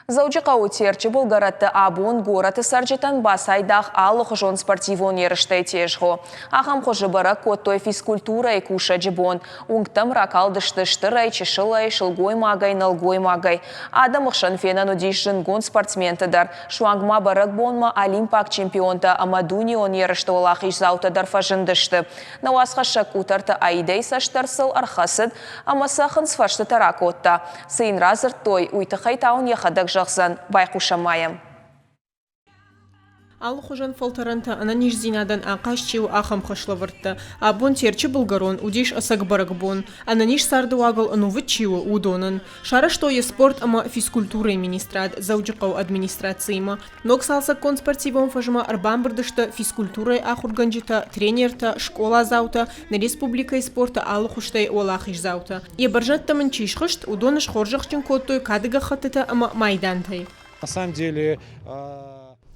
Заучықау терчі Болгаратты абун гораты саржетан басайдақ алық жон спортивон еріштай тежғо. Ағам қожы бары коттой физкультура и куша джибон. Уңтам ракалдышты штырай, чешылай, шылгой магай, налгой магай. Адам ұқшын фенан удишжын гон спортсментадар. Шуангма барық бонма олимпак чемпионта Амадунион ерішті олақ ишзаутадар фажындышты. Науасқа шак утарты айдай саштарсыл архасыд, амасақын сфашты таракотта. Сейн разыр той уйтықай таун яхадық жақсан байқушамайым. Ал хожан фалтаранта ананиш зинадан ақашчиу ахам хашлавыртты. Абон терчі Болгарон удиш асак баракбон. Ананиш сарды уагал анувычиу удонын. Шараштой спорт ама физкультура министрат, заучықау администрацияма. Нок салсак кон спортивон фажма арбамбырдышты физкультурай ахурганжита, тренерта, школа заута, на республикай спорта ал хуштай олахиш заута. Ебаржатта манчишхышт удоныш хоржахчин коттой кадыга хатыта ама майдантай. На самом деле...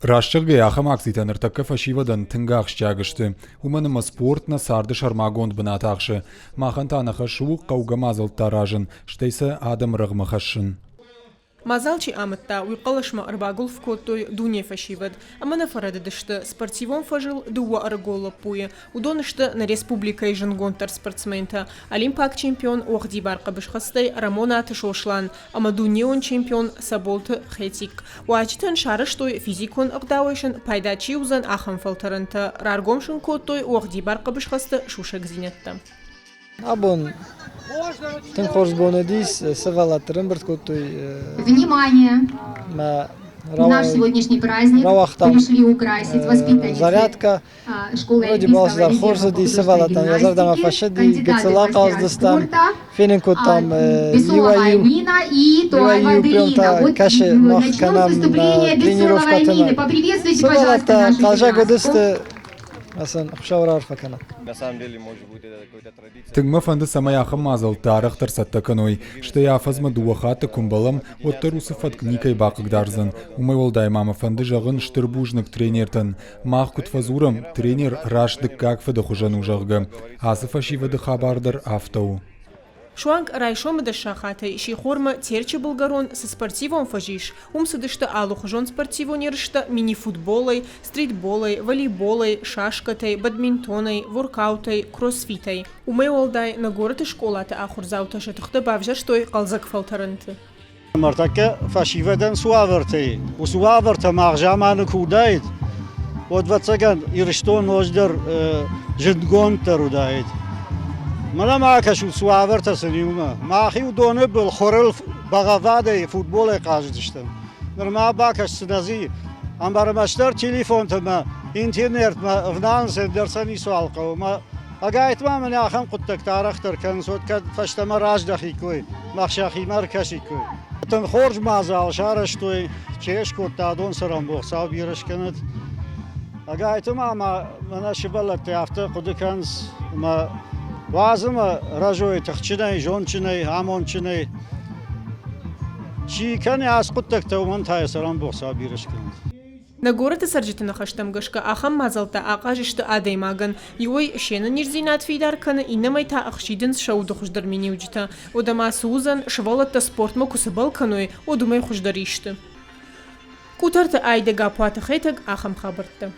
Рашчыргы яхам акситаныр такка фашивадан тынгақ шчагышты. Уманыма спортна сарды шармагонд бынатақшы. Махан танаха шуық қауға мазыл таражын. Штейса адам рағмахашын. Мазалчи аматта уйқалышма арбагул в коттой дуне фашивад. Амана фарададышты спортивон фажил дуа аргола пуя. Удонышты на республика и жангонтар спортсмента. Олимпак чемпион Охди Барқабышхастай Рамона Атышошлан. Амадунеон чемпион Саболты Хетик. Уачтан шарыштой физикон агдауэшен пайдачи узан ахам фалтаранта. Раргомшын коттой Охди Барқабышхасты шушак зинетта. Абон тем хорс бонадис савалатрым бирт коттой. Внимание! Наш сегодняшний праздник пришли украсить воспитанницы зарядка школы олимпийского кандидаты спорта Бесулова Нина и Туаева Ирина. Вот начнем с выступления Бесулова Нины. Поприветствуйте, пожалуйста. На самом деле, может быть, это какая-то традиция. Тыгма фанды самаяхам мазал тарах тарсатта каной, что я фазма дуахата кумбалам от тарусыфат кникай бақыгдарзан. Умай волдай мама фанды жағын штырбужнық тренертан. Махкут фазурам тренер раштык как фада хужану жағғы. Асыфа шивады хабардар автоу. Шуанг райшом да шахатай шихорма терчи Болгарон со спортивом фажиш. Умсадышта алухожон спортивон ершта мини-футболой, стритболой, волейболой, шашкатай, бадминтоной, воркаутой, кроссфитой. Умей олдай на город и школата ахурзаута шатухта бавжаштой қалзак фалтаранты. Мартаке фашиведен суавертай. У суаверта мағжаманы кудайд. Вот вацаган ирштон ождар жидгон тарудайд. مالا ما کشود سوابر تسلیمه ما خیلی دونه بل خورل بغاوده فوتبال قاعد داشتم در ما باکش سنازی ام برامشتر تلفن تما اینترنت ما فنانس درسنی سوال کو ما اگه ما من آخم قطع تاریخ تر کن سود کد فشتم راج دخی کوی مخشی مرکزی کوی تن خورج مازال شارش توی چهش کت دادون سرم بخ ساب بیرش کند اگه ما من شبالت تیافته قد کنز ما وازم رجوی تخچنای جونچنای همونچنای چی کنی از قط تکتو من تای سران بخشا بیرش کند. На город и сарджитына хаштамгашка ахам мазалта ақажышты адаймаган. Юой шена нирзинат фидаркана инамайта ахшиден шауду хуждар миниуджита. Одама сузан швалатта спортма кусабалканой одумай хуждаришты. Кутарта айда гапуата хайтаг ахам хабарта.